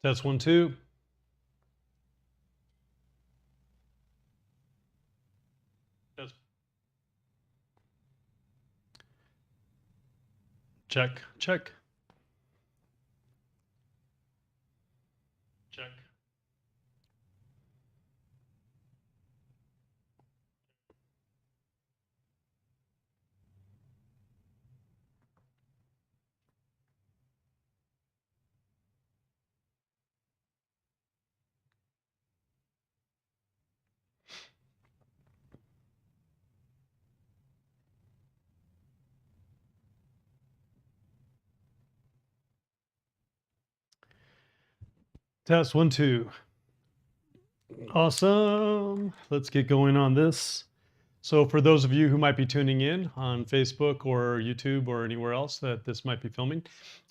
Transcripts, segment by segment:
Test 1, 2. Test. Check, check. Check. Test 1, 2. Awesome. Let's get going on this. So for those of you who might be tuning in on Facebook or YouTube or anywhere else that this might be filming,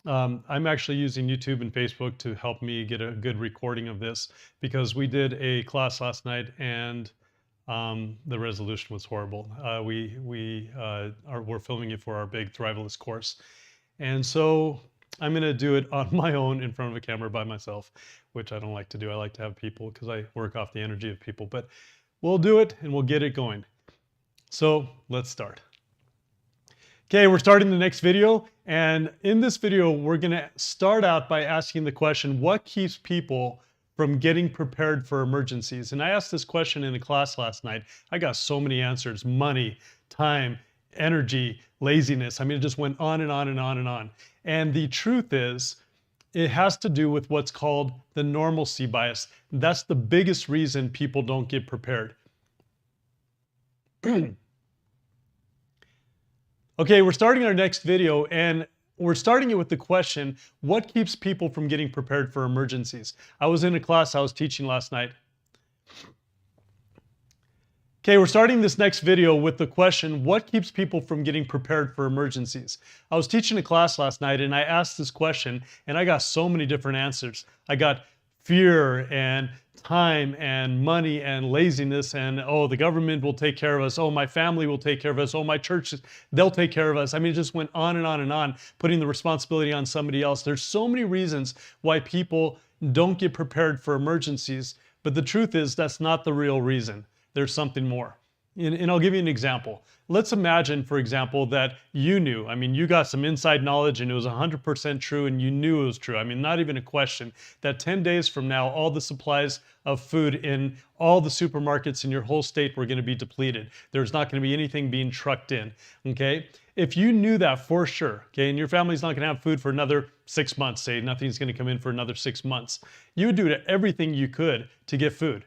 I'm actually using YouTube and Facebook to help me get a good recording of this because we did a class last night and the resolution was horrible. We're filming it for our big Thrivalist course. And so I'm going to do it on my own in front of a camera by myself, which I don't like to do. I like to have people because I work off the energy of people, but we'll do it and we'll get it going. So let's start. Okay, we're starting the next video. And in this video, we're going to start out by asking the question, what keeps people from getting prepared for emergencies? And I asked this question in a class last night. I got so many answers: money, time, energy, laziness. I mean, it just went on and on and on and on. And the truth is, it has to do with what's called the normalcy bias. That's the biggest reason people don't get prepared. Okay, we're starting our next video, and we're starting it with the question, what keeps people from getting prepared for emergencies? I was in a class I was teaching last night. Okay, we're starting this next video with the question, what keeps people from getting prepared for emergencies? I was teaching a class last night and I asked this question and I got so many different answers. I got fear and time and money and laziness and, oh, the government will take care of us. Oh, my family will take care of us. Oh, my church, they'll take care of us. I mean, it just went on and on and on, putting the responsibility on somebody else. There's so many reasons why people don't get prepared for emergencies, but the truth is that's not the real reason. There's something more. And I'll give you an example. Let's imagine, for example, that you knew, I mean, you got some inside knowledge and it was 100% true and you knew it was true. I mean, not even a question, that 10 days from now, all the supplies of food in all the supermarkets in your whole state were going to be depleted. There's not going to be anything being trucked in, okay? If you knew that for sure, okay, and your family's not going to have food for another 6 months, say nothing's going to come in for another 6 months, you would do everything you could to get food.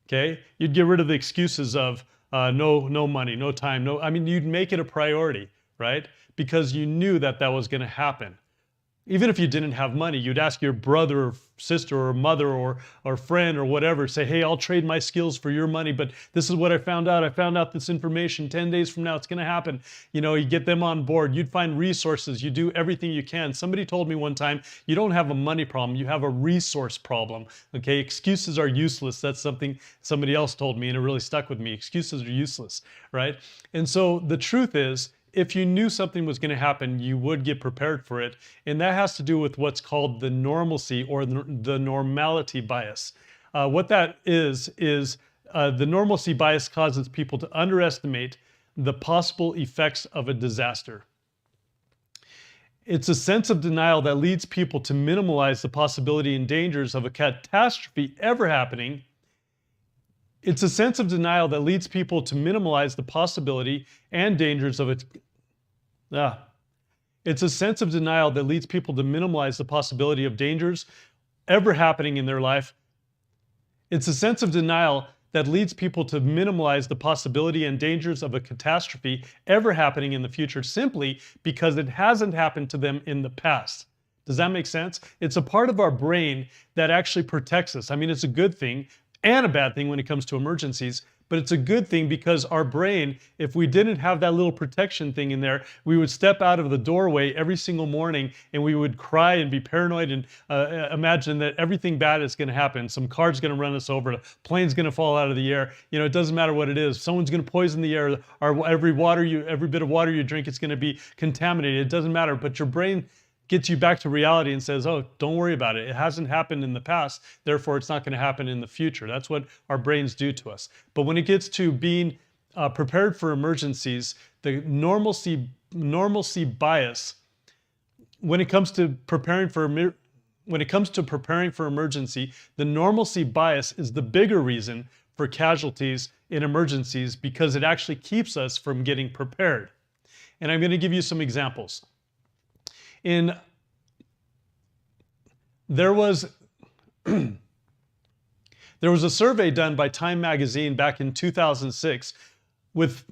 Okay, you'd get rid of the excuses of no money, no time, I mean, you'd make it a priority, right? Because you knew that that was going to happen. Even if you didn't have money, you'd ask your brother or sister or mother or friend or whatever, say, hey, I'll trade my skills for your money, but this is what I found out. I found out this information 10 days from now, it's going to happen. You know, you get them on board. You'd find resources. You do everything you can. Somebody told me one time, you don't have a money problem. You have a resource problem. Okay, excuses are useless. That's something somebody else told me and it really stuck with me. Excuses are useless, right? And so the truth is, if you knew something was going to happen, you would get prepared for it. And that has to do with what's called the normalcy or the normality bias. What that is the normalcy bias causes people to underestimate the possible effects of a disaster. It's a sense of denial that leads people to minimize the possibility and dangers of a catastrophe ever happening. It's a sense of denial that leads people to minimize the possibility and dangers of it. It's a sense of denial that leads people to minimize the possibility of dangers ever happening in their life. It's a sense of denial that leads people to minimize the possibility and dangers of a catastrophe ever happening in the future simply because it hasn't happened to them in the past. Does that make sense? It's a part of our brain that actually protects us. I mean, it's a good thing and a bad thing when it comes to emergencies, but it's a good thing because our brain, if we didn't have that little protection thing in there, we would step out of the doorway every single morning and we would cry and be paranoid and imagine that everything bad is going to happen. Some car's going to run us over, a plane's going to fall out of the air. You know, it doesn't matter what it is. Someone's going to poison the air, or every bit of water you drink, it's going to be contaminated. It doesn't matter, but your brain gets you back to reality and says, oh, don't worry about it. It hasn't happened in the past, therefore it's not going to happen in the future. That's what our brains do to us. But when it gets to being prepared for emergencies, the normalcy bias, when it comes to preparing for emergency, the normalcy bias is the bigger reason for casualties in emergencies because it actually keeps us from getting prepared. And I'm going to give you some examples. There was a survey done by Time magazine back in 2006 with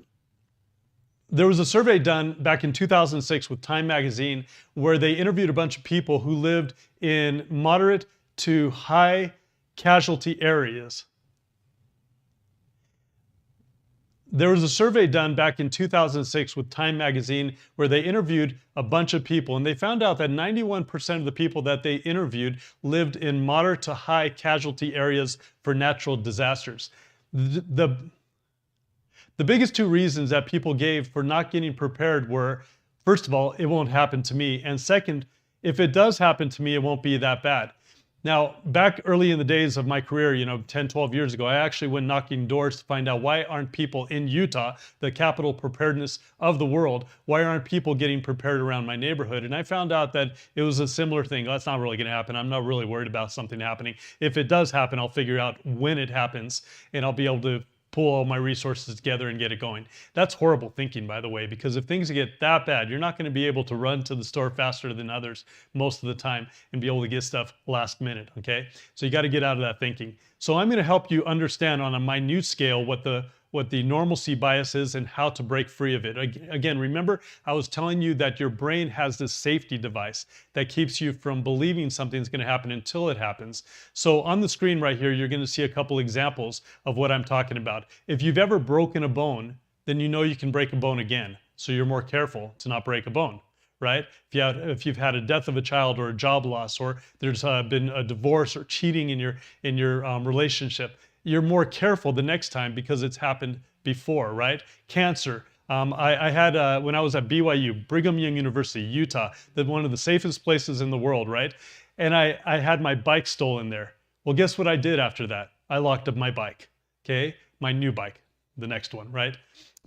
Time magazine where they interviewed a bunch of people who lived in moderate to high casualty areas. There was a survey done back in 2006 with Time magazine where they interviewed a bunch of people, and they found out that 91% of the people that they interviewed lived in moderate to high casualty areas for natural disasters. The biggest two reasons that people gave for not getting prepared were, first of all, it won't happen to me, and second, if it does happen to me, it won't be that bad. Now, back early in the days of my career, 10, 12 years ago, I actually went knocking doors to find out why aren't people in Utah, the capital preparedness of the world, why aren't people getting prepared around my neighborhood? And I found out that it was a similar thing. That's not really going to happen. I'm not really worried about something happening. If it does happen, I'll figure out when it happens, and I'll be able to pull all my resources together and get it going. That's horrible thinking, by the way, because if things get that bad, you're not going to be able to run to the store faster than others most of the time and be able to get stuff last minute, okay? So you got to get out of that thinking. So I'm going to help you understand on a minute scale what the normalcy bias is and how to break free of it. Again, remember, I was telling you that your brain has this safety device that keeps you from believing something's going to happen until it happens. So on the screen right here, you're going to see a couple examples of what I'm talking about. If you've ever broken a bone, then you know you can break a bone again. So you're more careful to not break a bone, right? If you've had a death of a child or a job loss, or there's been a divorce or cheating in your relationship, you're more careful the next time because it's happened before, right? Cancer. I had, when I was at BYU, Brigham Young University, Utah, one of the safest places in the world, right? And I had my bike stolen there. Well, guess what I did after that? I locked up my bike, okay? My new bike, the next one, right?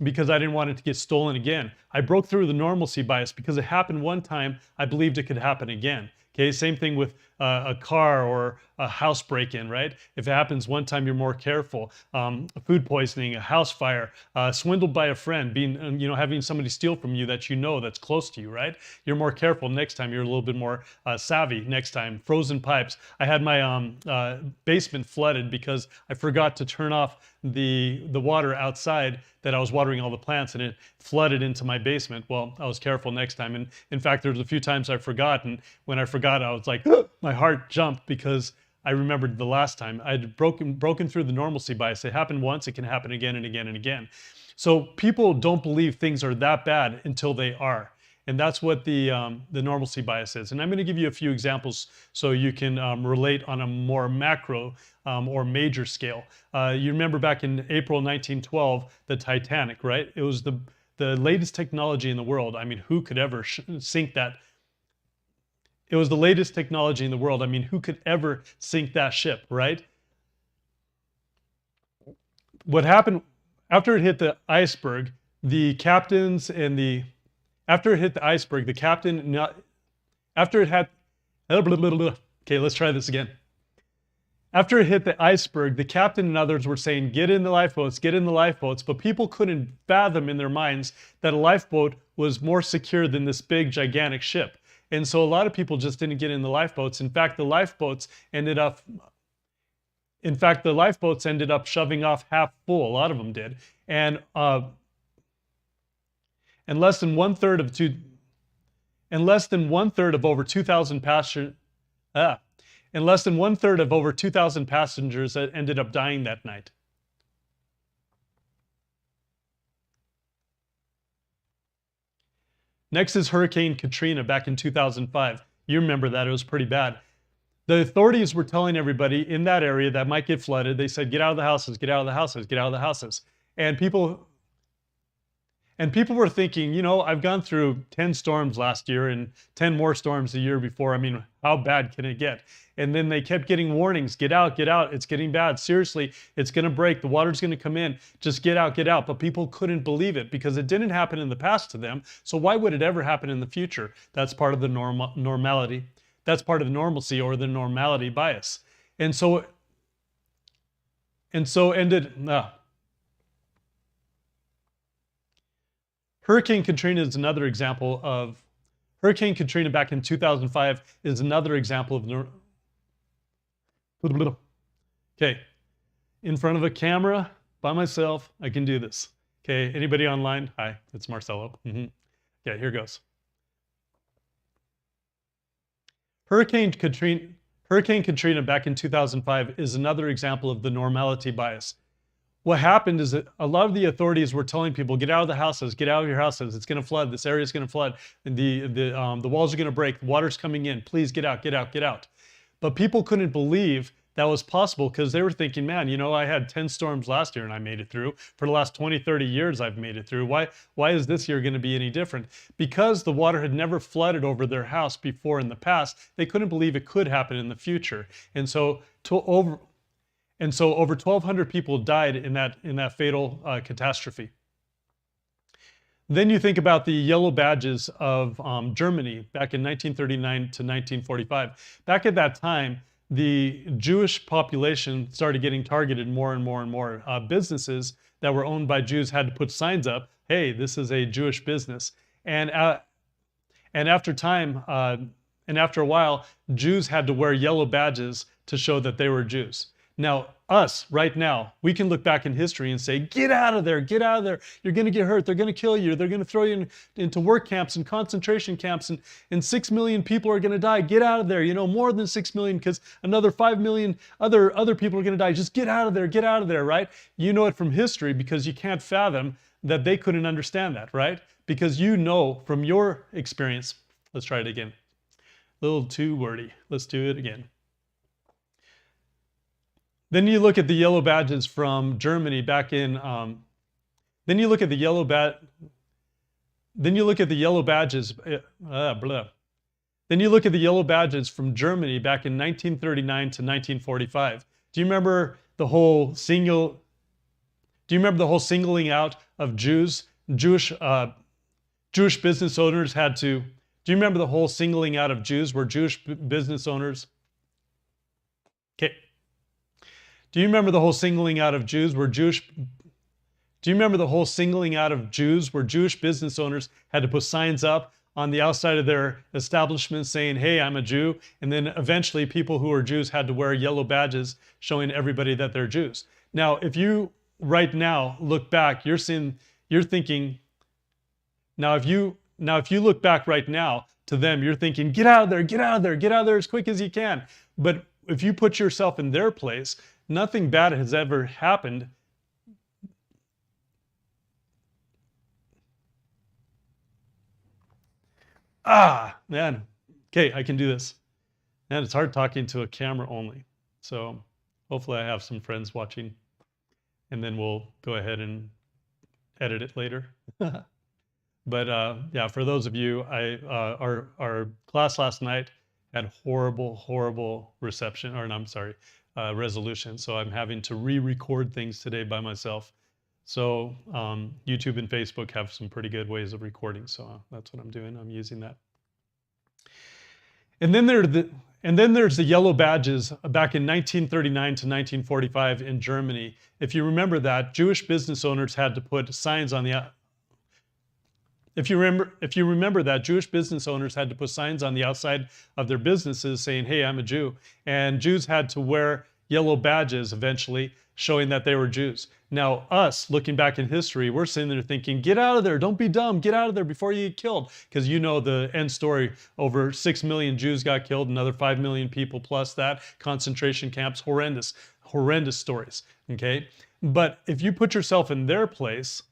Because I didn't want it to get stolen again. I broke through the normalcy bias because it happened one time, I believed it could happen again. Okay, same thing with a car or a house break-in, right? If it happens one time, you're more careful. Food poisoning, a house fire, swindled by a friend, having somebody steal from you that you know that's close to you, right? You're more careful next time. You're a little bit more savvy next time. Frozen pipes. I had my basement flooded because I forgot to turn off the water outside that I was watering all the plants, and it flooded into my basement. Well, I was careful next time. And in fact, there was a few times I forgot, and when I forgot, I was like, my heart jumped because I remembered the last time I had broken through the normalcy bias. It happened once, it can happen again and again and again. So people don't believe things are that bad until they are. And that's what the normalcy bias is. And I'm going to give you a few examples so you can relate on a more macro or major scale. You remember back in April 1912, the Titanic, right? It was the latest technology in the world. I mean, who could ever sink that? It was the latest technology in the world. I mean, who could ever sink that ship, right? What happened after it hit the iceberg, the captains and the after it hit the iceberg, the captain, after it had, okay, let's try this again. After it hit the iceberg, the captain and others were saying, get in the lifeboats, get in the lifeboats, but people couldn't fathom in their minds that a lifeboat was more secure than this big, gigantic ship. And so a lot of people just didn't get in the lifeboats. In fact, the lifeboats ended up shoving off half full. A lot of them did. And less than one third of over 2,000 passengers that ended up dying that night. Next is Hurricane Katrina back in 2005. You remember that, it was pretty bad. The authorities were telling everybody in that area that might get flooded. They said, get out of the houses, get out of the houses, get out of the houses. And And people were thinking, you know, I've gone through 10 storms last year and 10 more storms the year before. I mean, how bad can it get? And then they kept getting warnings, get out, it's getting bad. Seriously, it's gonna break, the water's gonna come in, just get out, get out. But people couldn't believe it because it didn't happen in the past to them. So why would it ever happen in the future? That's part of the normality. That's part of the normalcy or the normality bias. And so Hurricane Katrina is another example of, Hurricane Katrina back in 2005 is another example of, okay, in front of a camera, by myself, I can do this. Okay, anybody online? Hi, it's Marcelo. Okay, here goes. Hurricane Katrina back in 2005 is another example of the normality bias. What happened is that a lot of the authorities were telling people, get out of the houses, get out of your houses, it's gonna flood, this area is gonna flood, and the walls are gonna break, the water's coming in, please get out, get out, get out. But people couldn't believe that was possible because they were thinking, man, you know, I had 10 storms last year and I made it through. For the last 20, 30 years, I've made it through. Why is this year gonna be any different? Because the water had never flooded over their house before in the past, they couldn't believe it could happen in the future. And so over 1,200 people died in that fatal catastrophe. Then you think about the yellow badges of Germany back in 1939 to 1945. Back at that time, the Jewish population started getting targeted more and more and more. Businesses that were owned by Jews had to put signs up, hey, this is a Jewish business. And after a while, Jews had to wear yellow badges to show that they were Jews. Now, us, right now, we can look back in history and say, get out of there, you're gonna get hurt, they're gonna kill you, they're gonna throw you into work camps and concentration camps, and 6 million people are gonna die, get out of there, you know, more than 6 million, because another 5 million other people are gonna die, just get out of there, right? You know it from history because you can't fathom that they couldn't understand that, right? Because you know from your experience, let's try it again. A little too wordy, let's do it again. Then you look at the yellow badges from Germany back in. Then you look at the yellow badges. Then you look at the yellow badges from Germany back in 1939 to 1945. Do you remember the whole singling out of Jews? Jewish business owners had to. Do you remember the whole singling out of Jews where Jewish business owners? Okay. Do you remember the whole singling out of Jews where Jewish business owners had to put signs up on the outside of their establishment saying, hey, I'm a Jew, and then eventually people who are Jews had to wear yellow badges showing everybody that they're Jews. Now, if you right now look back, you're thinking, now if you look back right now to them, you're thinking, get out of there as quick as you can. But if you put yourself in their place, nothing bad has ever happened. Man. Okay, I can do this. Man, it's hard talking to a camera only. So hopefully I have some friends watching and then we'll go ahead and edit it later. But yeah, for those of you, our class last night had horrible reception, or no, I'm sorry, resolution. So I'm having to re-record things today by myself. So YouTube and Facebook have some pretty good ways of recording. So that's what I'm doing. I'm using that. And then there's the yellow badges back in 1939 to 1945 in Germany. If you remember that, Jewish business owners had to put signs on the If you remember that, Jewish business owners had to put signs on the outside of their businesses saying, hey, I'm a Jew. And Jews had to wear yellow badges eventually showing that they were Jews. Now, us, looking back in history, we're sitting there thinking, get out of there, don't be dumb, get out of there before you get killed. Because you know the end story, over 6 million Jews got killed, another 5 million people plus that, concentration camps, horrendous stories, okay? But if you put yourself in their place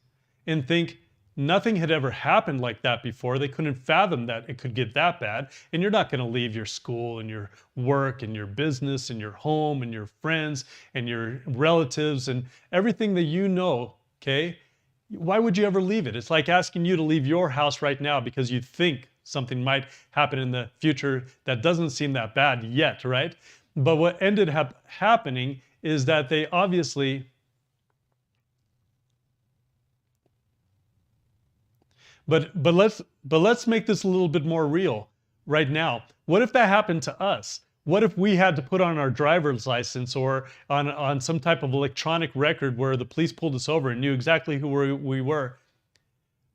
and think, nothing had ever happened like that before. They couldn't fathom that it could get that bad. And you're not going to leave your school and your work and your business and your home and your friends and your relatives and everything that you know, okay? Why would you ever leave it? It's like asking you to leave your house right now because you think something might happen in the future that doesn't seem that bad yet, right? But what ended up happening is that they obviously, but let's make this a little bit more real right now. What if that happened to us? What if we had to put on our driver's license or on some type of electronic record where the police pulled us over and knew exactly who we were?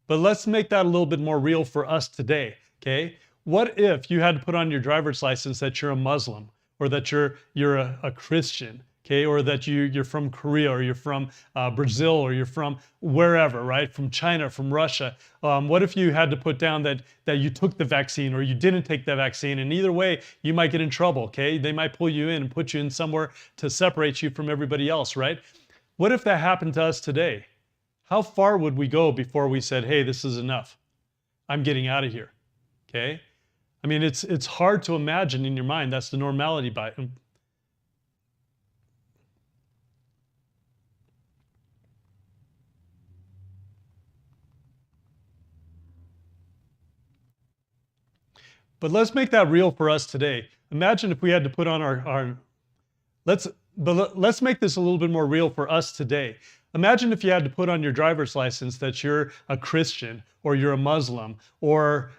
But let's make that a little bit more real for us today, okay? What if you had to put on your driver's license that you're a Muslim or that you're a Christian, okay? Or that you're from Korea or you're from Brazil or you're from wherever, right? From China, from Russia. What if you had to put down that you took the vaccine or you didn't take the vaccine? And either way, you might get in trouble, okay? They might pull you in and put you in somewhere to separate you from everybody else, right? What if that happened to us today? How far would we go before we said, hey, this is enough? I'm getting out of here, okay? I mean, it's hard to imagine in your mind. That's the normality by it. But let's make that real for us today. Imagine if we had to put on let's make this a little bit more real for us today. Imagine if you had to put on your driver's license that you're a Christian or you're a Muslim or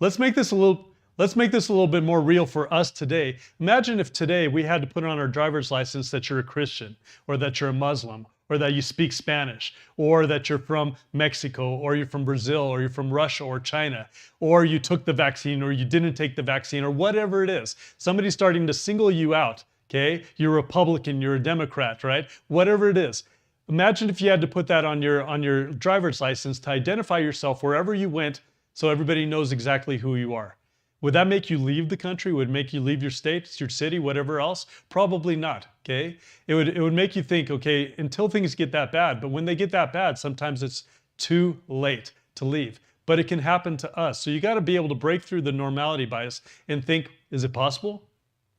let's make this a little bit more real for us today. Imagine if today we had to put on our driver's license that you're a Christian or that you're a Muslim or that you speak Spanish or that you're from Mexico or you're from Brazil or you're from Russia or China or you took the vaccine or you didn't take the vaccine or whatever it is. Somebody's starting to single you out, okay? You're a Republican, you're a Democrat, right? Whatever it is. Imagine if you had to put that on your driver's license to identify yourself wherever you went so everybody knows exactly who you are. Would that make you leave the country? Would it make you leave your state, your city, whatever else? Probably not, okay? It would make you think, okay, until things get that bad. But when they get that bad, sometimes it's too late to leave. But it can happen to us. So you got to be able to break through the normality bias and think, is it possible?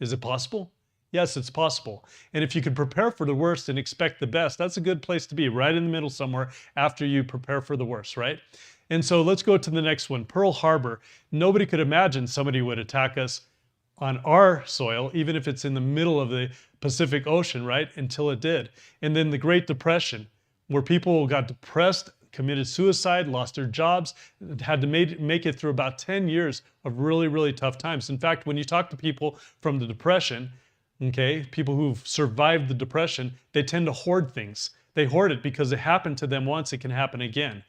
Is it possible? Yes, it's possible. And if you could prepare for the worst and expect the best, that's a good place to be, right in the middle somewhere after you prepare for the worst, right? And so let's go to the next one, Pearl Harbor. Nobody could imagine somebody would attack us on our soil, even if it's in the middle of the Pacific Ocean, right? Until it did. And then the Great Depression, where people got depressed, committed suicide, lost their jobs, had to make it through about 10 years of really, really tough times. In fact, when you talk to people from the Depression, okay, people who've survived the Depression, they tend to hoard things. They hoard it because it happened to them once, it can happen again.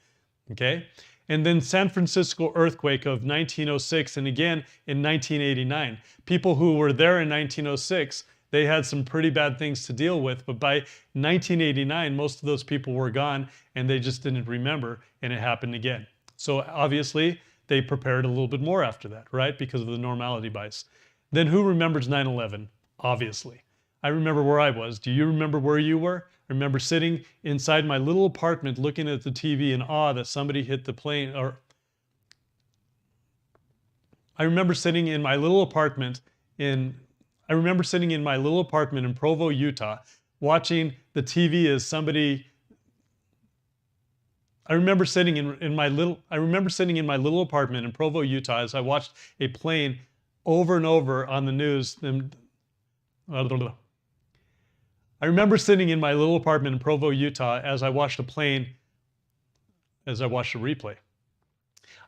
Okay? And then San Francisco earthquake of 1906 and again in 1989. People who were there in 1906, they had some pretty bad things to deal with, but by 1989, most of those people were gone and they just didn't remember and it happened again. So obviously, they prepared a little bit more after that, right? Because of the normality bias. Then who remembers 9/11? Obviously. I remember where I was. Do you remember where you were? I remember sitting inside my little apartment looking at the TV in awe that somebody hit the plane. I remember sitting in my little apartment in Provo, Utah, watching the TV as somebody. I remember sitting in my little apartment in Provo, Utah, as I watched a plane over and over on the news. I remember sitting in my little apartment in Provo, Utah, as I watched a replay.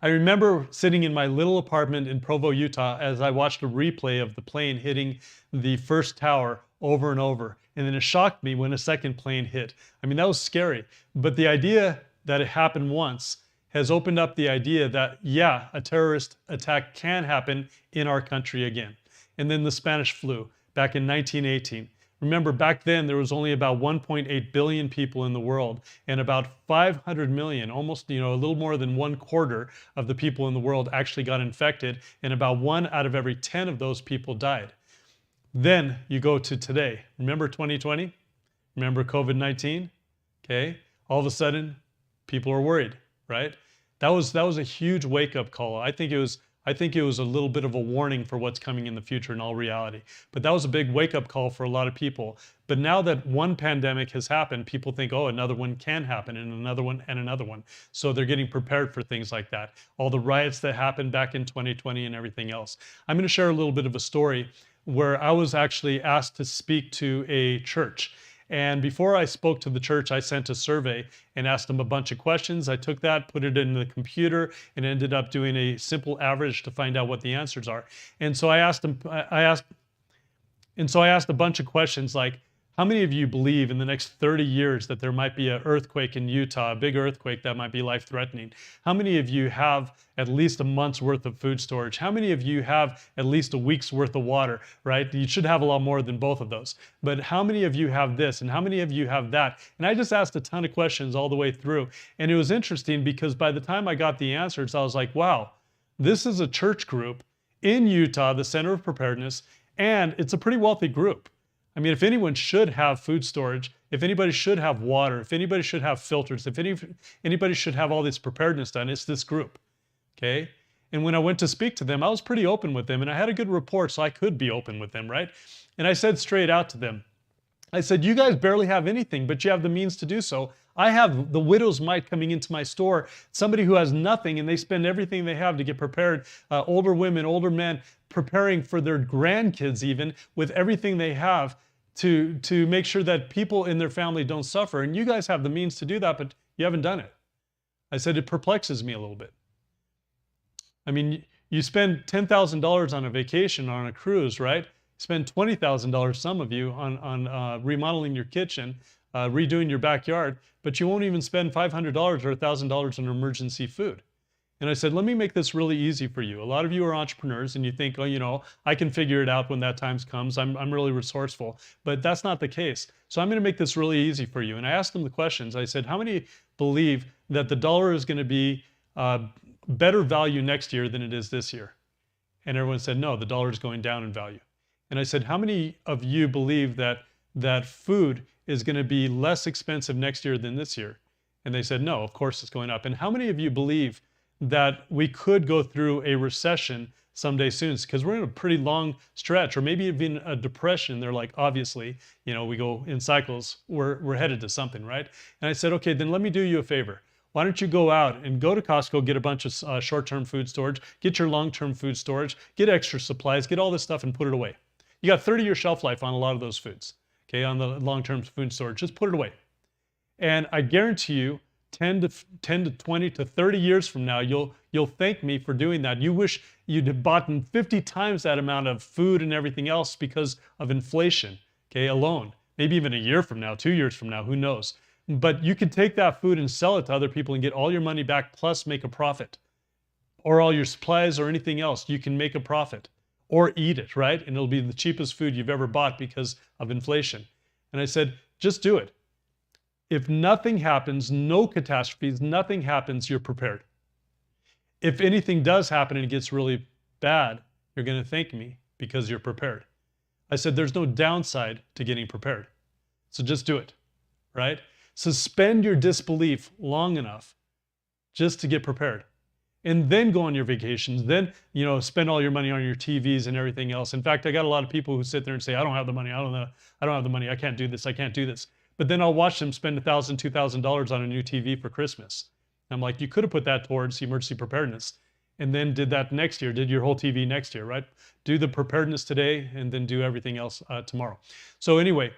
I remember sitting in my little apartment in Provo, Utah, as I watched a replay of the plane hitting the first tower over and over. And then it shocked me when a second plane hit. I mean, that was scary. But the idea that it happened once has opened up the idea that, yeah, a terrorist attack can happen in our country again. And then the Spanish flu back in 1918. Remember, back then, there was only about 1.8 billion people in the world, and about 500 million, almost, a little more than 1/4 of the people in the world actually got infected, and about 1 out of every 10 of those people died. Then you go to today. Remember 2020? Remember COVID-19? Okay. All of a sudden, people are worried, right? That was a huge wake-up call. I think it was I think it was a little bit of a warning for what's coming in the future in all reality. But that was a big wake-up call for a lot of people. But now that one pandemic has happened, people think, oh, another one can happen, and another one, and another one. So they're getting prepared for things like that. All the riots that happened back in 2020 and everything else. I'm going to share a little bit of a story where I was actually asked to speak to a church. And before I spoke to the church, I sent a survey and asked them a bunch of questions. I took that, put it in the computer, and ended up doing a simple average to find out what the answers are. And so I asked them, I asked a bunch of questions like, how many of you believe in the next 30 years that there might be an earthquake in Utah, a big earthquake that might be life-threatening? How many of you have at least a month's worth of food storage? How many of you have at least a week's worth of water, right? You should have a lot more than both of those. But how many of you have this and how many of you have that? And I just asked a ton of questions all the way through. And it was interesting because by the time I got the answers, I was like, wow, this is a church group in Utah, the Center of Preparedness, and it's a pretty wealthy group. I mean, if anyone should have food storage, if anybody should have water, if anybody should have filters, if anybody should have all this preparedness done, it's this group, okay? And when I went to speak to them, I was pretty open with them, and I had a good rapport, so I could be open with them, right? And I said straight out to them, I said, you guys barely have anything, but you have the means to do so. I have the widow's mite coming into my store, somebody who has nothing and they spend everything they have to get prepared, older women, older men, preparing for their grandkids even with everything they have to make sure that people in their family don't suffer. And you guys have the means to do that, but you haven't done it. I said, it perplexes me a little bit. I mean, you spend $10,000 on a vacation, on a cruise, right? Spend $20,000, some of you, on remodeling your kitchen, redoing your backyard, but you won't even spend $500 or $1,000 on emergency food. And I said, let me make this really easy for you. A lot of you are entrepreneurs and you think, oh, you know, I can figure it out when that time comes. I'm really resourceful, but that's not the case. So I'm going to make this really easy for you. And I asked them the questions. I said, how many believe that the dollar is going to be better value next year than it is this year? And everyone said, no, the dollar is going down in value. And I said, how many of you believe that food is going to be less expensive next year than this year? And they said, no, of course it's going up. And how many of you believe that we could go through a recession someday soon? Because we're in a pretty long stretch, or maybe even a depression. They're like, obviously, you know, we go in cycles, we're headed to something, right? And I said, okay, then let me do you a favor. Why don't you go out and go to Costco, get a bunch of short-term food storage, get your long-term food storage, get extra supplies, get all this stuff and put it away. You got 30-year shelf life on a lot of those foods, okay, on the long-term food storage. Just put it away. And I guarantee you, 10 to 20 to 30 years from now, you'll thank me for doing that. You wish you'd have bought 50 times that amount of food and everything else because of inflation, okay, alone. Maybe even a year from now, 2 years from now, who knows? But you could take that food and sell it to other people and get all your money back plus make a profit. Or all your supplies or anything else, you can make a profit. Or eat it, right? And it'll be the cheapest food you've ever bought because of inflation. And I said, just do it. If nothing happens, no catastrophes, nothing happens, you're prepared. If anything does happen and it gets really bad, you're going to thank me because you're prepared. I said, there's no downside to getting prepared. So just do it, right? Suspend your disbelief long enough just to get prepared. And then go on your vacations, then, you know, spend all your money on your TVs and everything else. In fact, I got a lot of people who sit there and say, I don't have the money, I don't have the money, I can't do this, I can't do this. But then I'll watch them spend $1,000, $2,000 on a new TV for Christmas. I'm like, you could have put that towards emergency preparedness and then did that next year, did your whole TV next year, right? Do the preparedness today and then do everything else tomorrow. So anyway,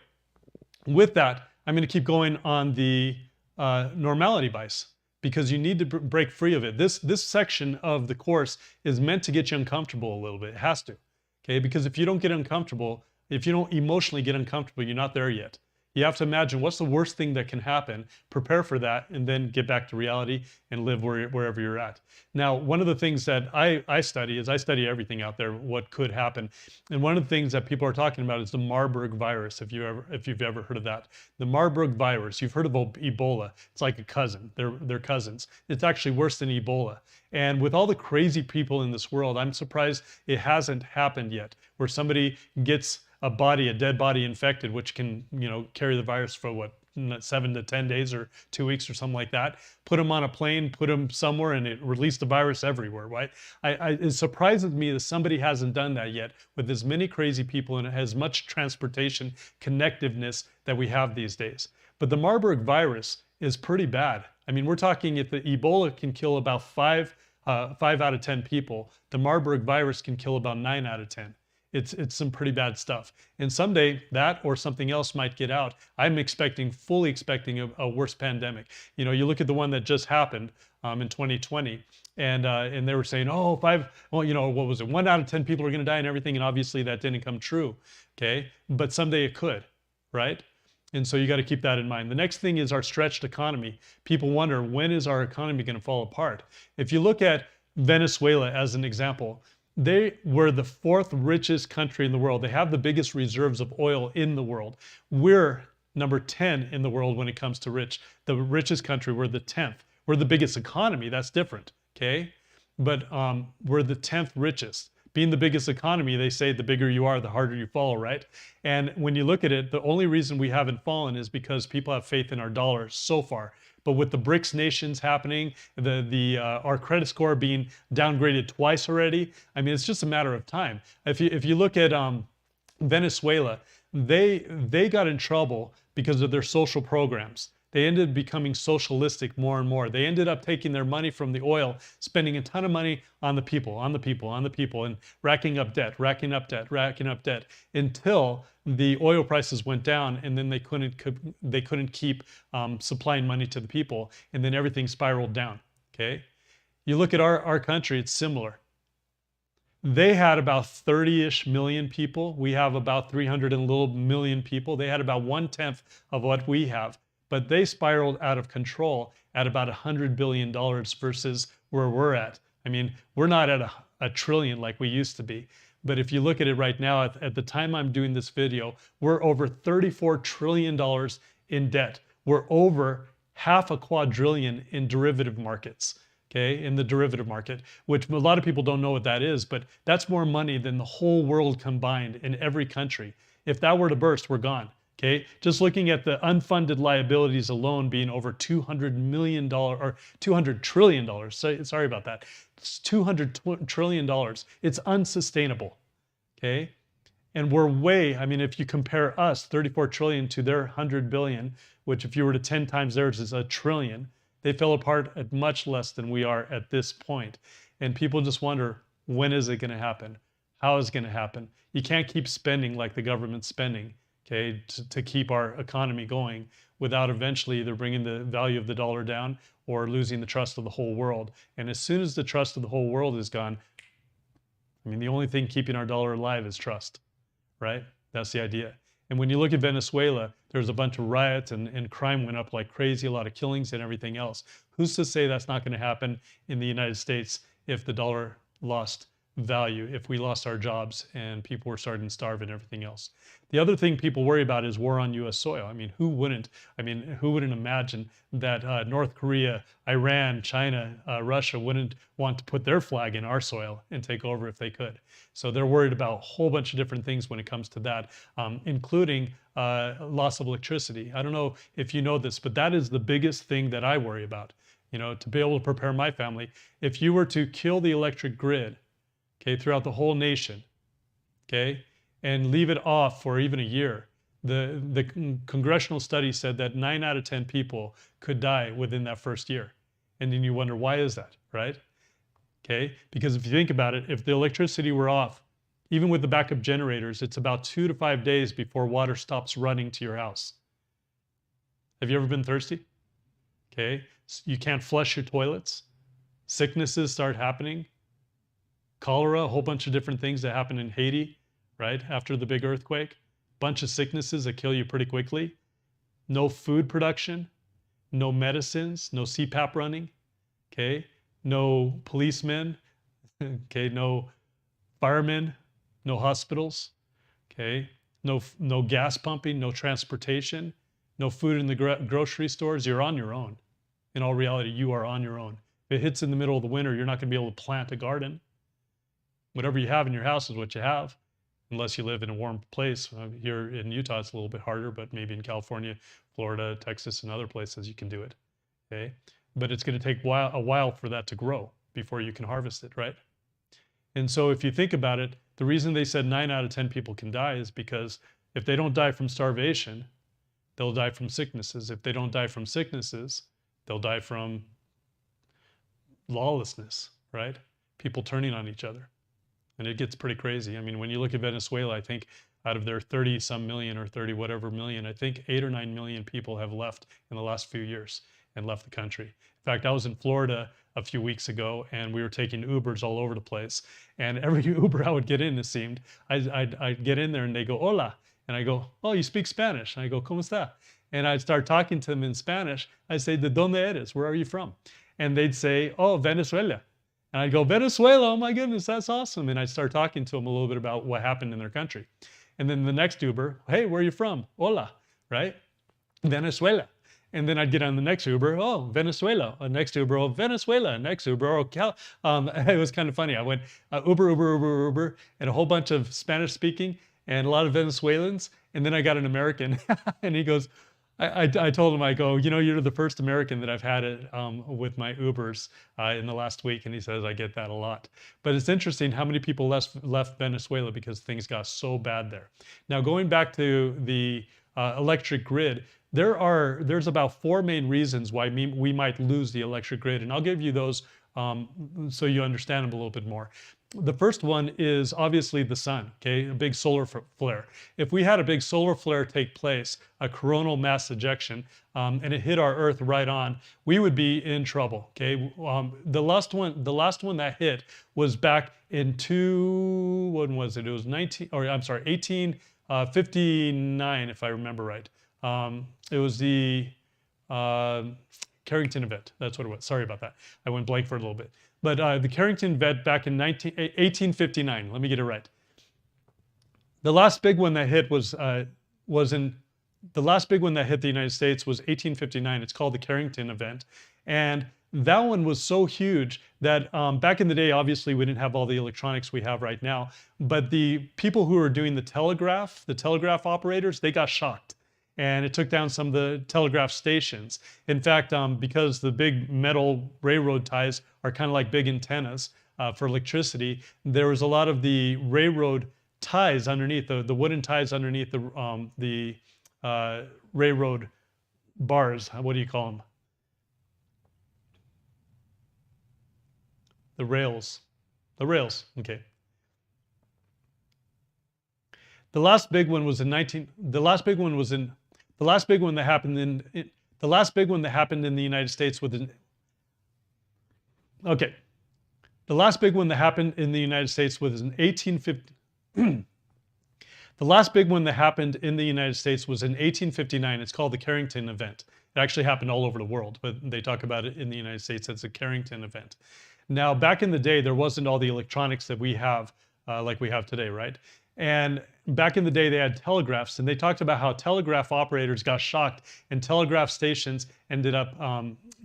with that, I'm going to keep going on the normality bias because you need to break free of it. This section of the course is meant to get you uncomfortable a little bit. It has to, okay? Because if you don't get uncomfortable, if you don't emotionally get uncomfortable, you're not there yet. You have to imagine what's the worst thing that can happen, prepare for that, and then get back to reality and live wherever you're at. Now, one of the things that I study is I study everything out there, what could happen. And one of the things that people are talking about is the Marburg virus, if you've ever heard of that. The Marburg virus, you've heard of Ebola. It's like a cousin. They're cousins. It's actually worse than Ebola. And with all the crazy people in this world, I'm surprised it hasn't happened yet, where somebody gets a dead body infected, which can, you know, carry the virus for what, 7 to 10 days or 2 weeks or something like that. Put them on a plane, put them somewhere, and it released the virus everywhere, right? It surprises me that somebody hasn't done that yet with as many crazy people and as much transportation connectiveness that we have these days. But the Marburg virus is pretty bad. I mean, we're talking if the Ebola can kill about 5 out of 10 people, the Marburg virus can kill about 9 out of 10. It's some pretty bad stuff. And someday that or something else might get out. I'm fully expecting a worse pandemic. You know, you look at the one that just happened in 2020, and they were saying, oh, you know, what was it? 1 out of 10 people are going to die and everything. And obviously that didn't come true. Okay. But someday it could, right? And so you got to keep that in mind. The next thing is our stretched economy. People wonder, when is our economy going to fall apart? If you look at Venezuela as an example, they were the 4th richest country in the world. They have the biggest reserves of oil in the world. We're number 10 in the world when it comes to the richest country. We're the 10th. We're the biggest economy. That's different, okay? But we're the 10th richest. Being the biggest economy, they say the bigger you are, the harder you fall, right? And when you look at it, the only reason we haven't fallen is because people have faith in our dollar so far. But with the BRICS nations happening, our credit score being downgraded twice already, I mean, it's just a matter of time. If you look at Venezuela, they got in trouble because of their social programs. They ended up becoming socialistic more and more. They ended up taking their money from the oil, spending a ton of money on the people, and racking up debt, until the oil prices went down, and then they couldn't keep supplying money to the people, and then everything spiraled down. Okay, you look at our country; it's similar. They had about 30-ish million people. We have about 300 and a little million people. They had about 1/10 of what we have. But they spiraled out of control at about $100 billion versus where we're at. I mean, we're not at a trillion like we used to be. But if you look at it right now, at the time I'm doing this video, we're over $34 trillion in debt. We're over half a quadrillion in derivative markets, okay, in the derivative market, which a lot of people don't know what that is, but that's more money than the whole world combined in every country. If that were to burst, we're gone. Okay, just looking at the unfunded liabilities alone being over $200 million or $200 trillion. Sorry about that. It's $200 trillion. It's unsustainable. Okay, and we're I mean, if you compare us 34 trillion to their 100 billion, which if you were to 10 times theirs is a trillion, they fell apart at much less than we are at this point. And people just wonder, when is it going to happen? How is it going to happen? You can't keep spending like the government's spending. Okay, to keep our economy going without eventually either bringing the value of the dollar down or losing the trust of the whole world. And as soon as the trust of the whole world is gone, I mean, the only thing keeping our dollar alive is trust, right? That's the idea. And when you look at Venezuela, there's a bunch of riots and crime went up like crazy, a lot of killings and everything else. Who's to say that's not going to happen in the United States if the dollar lost value, if we lost our jobs and people were starting to starve and everything else? The other thing people worry about is war on U.S. soil. I mean, who wouldn't imagine that North Korea, Iran, China, Russia wouldn't want to put their flag in our soil and take over if they could? So they're worried about a whole bunch of different things when it comes to that, including loss of electricity. I don't know if you know this, but that is the biggest thing that I worry about, you know, to be able to prepare my family. If you were to kill the electric grid, okay, throughout the whole nation, okay, and leave it off for even a year, the congressional study said that 9 out of 10 people could die within that first year. And then you wonder, why is that, right? Okay, because if you think about it, if the electricity were off, even with the backup generators, it's about 2 to 5 days before water stops running to your house. Have you ever been thirsty? Okay, you can't flush your toilets. Sicknesses start happening. Cholera, a whole bunch of different things that happen in Haiti, right? After the big earthquake, bunch of sicknesses that kill you pretty quickly. No food production, no medicines, no CPAP running, okay? No policemen, okay? No firemen, no hospitals, okay? No gas pumping, no transportation, no food in the grocery stores. You're on your own. In all reality, you are on your own. If it hits in the middle of the winter, you're not going to be able to plant a garden. Whatever you have in your house is what you have. unless you live in a warm place. Here in Utah, it's a little bit harder, but maybe in California, Florida, Texas, and other places, you can do it. Okay, but it's going to take a while for that to grow before you can harvest it, right? And so if you think about it, the reason they said 9 out of 10 people can die is because if they don't die from starvation, they'll die from sicknesses. If they don't die from sicknesses, they'll die from lawlessness, right? People turning on each other. And it gets pretty crazy. I mean, when you look at Venezuela, I think out of their 30 some million or 30 whatever million, I think 8 or 9 million people have left in the last few years and left the country. In fact, I was in Florida a few weeks ago and we were taking Ubers all over the place. And every Uber I would get in, it seemed, I'd get in there and they go, hola. And I go, oh, you speak Spanish? And I go, ¿cómo está? And I'd start talking to them in Spanish. I'd say, ¿de dónde eres? Where are you from? And they'd say, oh, Venezuela. And I'd go, Venezuela, oh my goodness, that's awesome. And I'd start talking to them a little bit about what happened in their country. And then the next Uber, hey, where are you from? Hola, right? Venezuela. And then I'd get on the next Uber, oh, Venezuela. Next Uber, oh, Venezuela. Next Uber, oh, it was kind of funny. I went Uber, and a whole bunch of Spanish speaking and a lot of Venezuelans. And then I got an American and he goes, I told him, I go, you know, you're the first American that I've had it with my Ubers in the last week. And he says, I get that a lot. But it's interesting how many people left Venezuela because things got so bad there. Now, going back to the electric grid, there's about 4 main reasons why we might lose the electric grid. And I'll give you those so you understand them a little bit more. The first one is obviously the sun, okay, a big solar flare. If we had a big solar flare take place, a coronal mass ejection, and it hit our Earth right on, we would be in trouble, okay? The last one that hit was back in when was it? It was 1859, if I remember right. It was the Carrington event. That's what it was. Sorry about that. I went blank for a little bit. But the Carrington event back in 1859. Let me get it right. The last big one that hit the last big one that hit the United States was 1859. It's called the Carrington event, and that one was so huge that back in the day, obviously, we didn't have all the electronics we have right now. But the people who were doing the telegraph operators, they got shocked. And it took down some of the telegraph stations. In fact, because the big metal railroad ties are kind of like big antennas for electricity, there was a lot of the railroad ties underneath, the wooden ties underneath the railroad bars. What do you call them? The rails. The rails, okay. The last big one was in the last big one that happened in the United States was in, okay. The last big one that happened in the United States was in 1850. The last big one that happened in the United States was in 1859. It's called the Carrington event. It actually happened all over the world, but they talk about it in the United States as a Carrington event. Now, back in the day, there wasn't all the electronics that we have like we have today, right? And back in the day, they had telegraphs, and they talked about how telegraph operators got shocked and telegraph stations ended up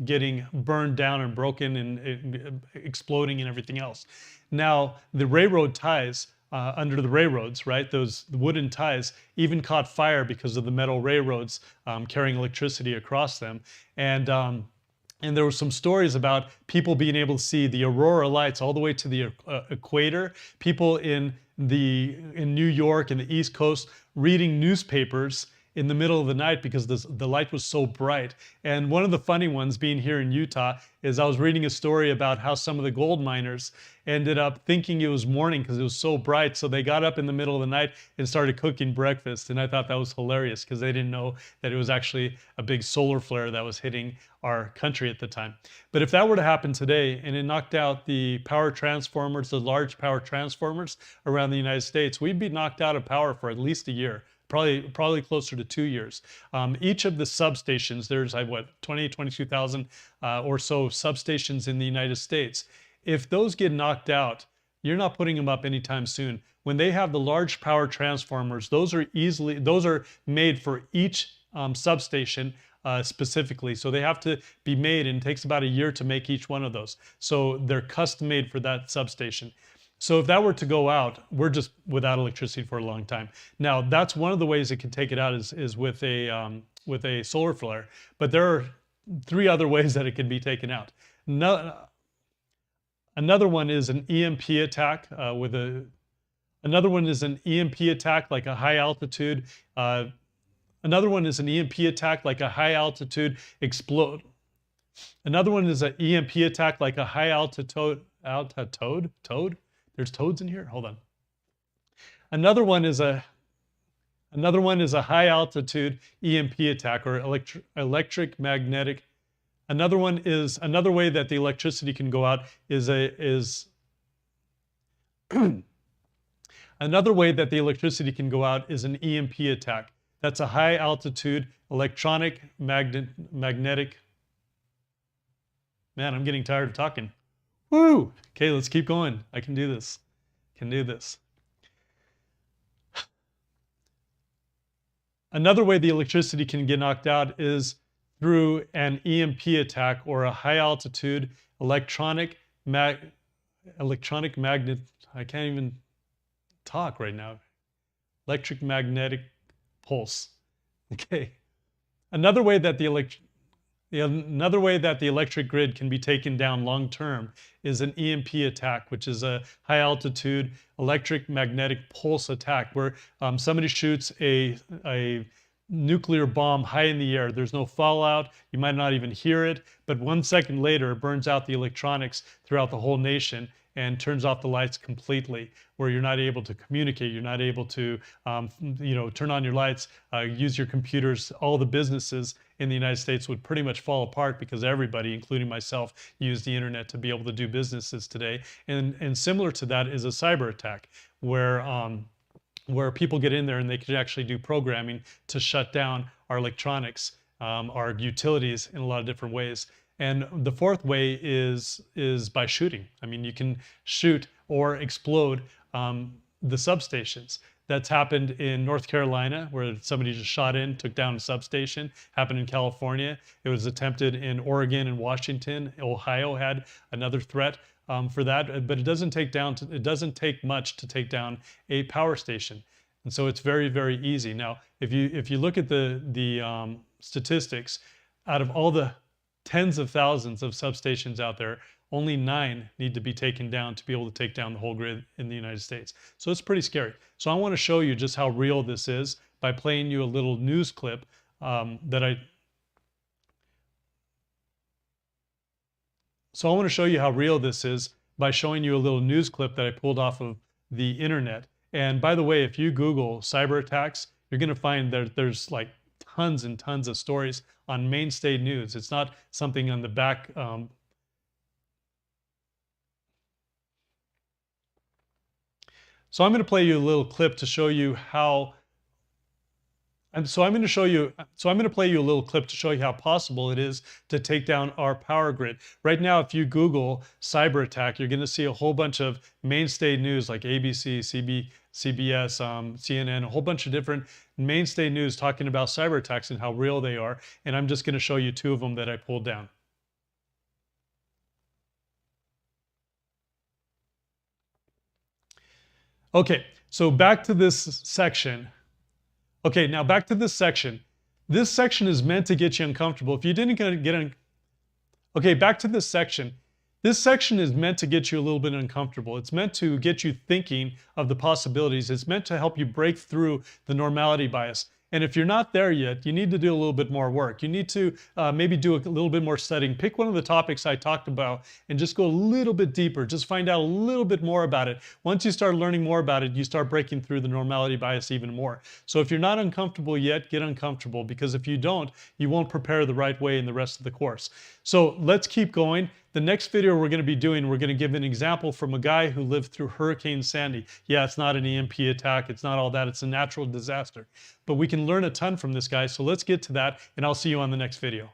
getting burned down and broken and exploding and everything else. Now, the railroad ties under the railroads, right, those wooden ties even caught fire because of the metal railroads carrying electricity across them. And there were some stories about people being able to see the aurora lights all the way to the equator. People in New York and the East Coast reading newspapers in the middle of the night because the light was so bright. And one of the funny ones, being here in Utah, is I was reading a story about how some of the gold miners ended up thinking it was morning because it was so bright. So they got up in the middle of the night and started cooking breakfast. And I thought that was hilarious because they didn't know that it was actually a big solar flare that was hitting our country at the time. But if that were to happen today and it knocked out the power transformers, the large power transformers around the United States, we'd be knocked out of power for at least a year. Probably closer to 2 years. Each of the substations, there's 22,000 or so substations in the United States. If those get knocked out, you're not putting them up anytime soon. When they have the large power transformers, those are made for each substation specifically. So they have to be made, and it takes about a year to make each one of those. So they're custom made for that substation. So if that were to go out, we're just without electricity for a long time. Now, that's one of the ways it can take it out is with a solar flare. But there are 3 other ways that it can be taken out. No, another one is an EMP attack Another one is an EMP attack like a high altitude. Another one is an EMP attack like a high altitude explode. Another one is an EMP attack like a high altitude. Toad? There's toads in here? Hold on. Another one is a high altitude EMP attack or electric magnetic. Another way that the electricity can go out another way that the electricity can go out is an EMP attack. That's a high altitude magnetic. Man, I'm getting tired of talking. Woo! Okay, let's keep going. I can do this. Another way the electricity can get knocked out is through an EMP attack or a high altitude electronic magnet. I can't even talk right now. Electric magnetic pulse. Okay. Another way that the electric grid can be taken down long term is an EMP attack, which is a high altitude electric magnetic pulse attack where somebody shoots a nuclear bomb high in the air. There's no fallout. You might not even hear it, but 1 second later, it burns out the electronics throughout the whole nation and turns off the lights completely, where you're not able to communicate, you're not able to turn on your lights, use your computers. All the businesses in the United States would pretty much fall apart because everybody, including myself, use the internet to be able to do businesses today. And similar to that is a cyber attack, where people get in there and they can actually do programming to shut down our electronics, our utilities in a lot of different ways. And the fourth way is by shooting. I mean, you can shoot or explode the substations. That's happened in North Carolina, where somebody just shot in, took down a substation. Happened in California. It was attempted in Oregon and Washington. Ohio had another threat for that, but it doesn't take much to take down a power station. And so it's very, very easy. Now, if you look at the statistics, out of all the tens of thousands of substations out there, only 9 need to be taken down to be able to take down the whole grid in the United States. So it's pretty scary. So I want to show you just how real this is by playing you a little news clip So I want to show you how real this is by showing you a little news clip that I pulled off of the internet. And by the way, if you Google cyber attacks, you're going to find that there's like tons and tons of stories on mainstay news. It's not something on the back. So I'm going to play you a little clip to show you how. I'm going to play you a little clip to show you how possible it is to take down our power grid. Right now, if you Google cyber attack, you're going to see a whole bunch of mainstay news like ABC, CBS, CNN, a whole bunch of different mainstay news talking about cyber attacks and how real they are. And I'm just going to show you 2 of them that I pulled down. Okay, so back to this section. Okay, now back to this section. This section is meant to get you uncomfortable. If you didn't okay, back to this section. This section is meant to get you a little bit uncomfortable. It's meant to get you thinking of the possibilities. It's meant to help you break through the normality bias. And if you're not there yet, you need to do a little bit more work. You need to maybe do a little bit more studying. Pick one of the topics I talked about and just go a little bit deeper. Just find out a little bit more about it. Once you start learning more about it, you start breaking through the normality bias even more. So if you're not uncomfortable yet, get uncomfortable, because if you don't, you won't prepare the right way in the rest of the course. So let's keep going. The next video we're going to give an example from a guy who lived through Hurricane Sandy. Yeah, it's not an EMP attack. It's not all that. It's a natural disaster. But we can learn a ton from this guy. So let's get to that, and I'll see you on the next video.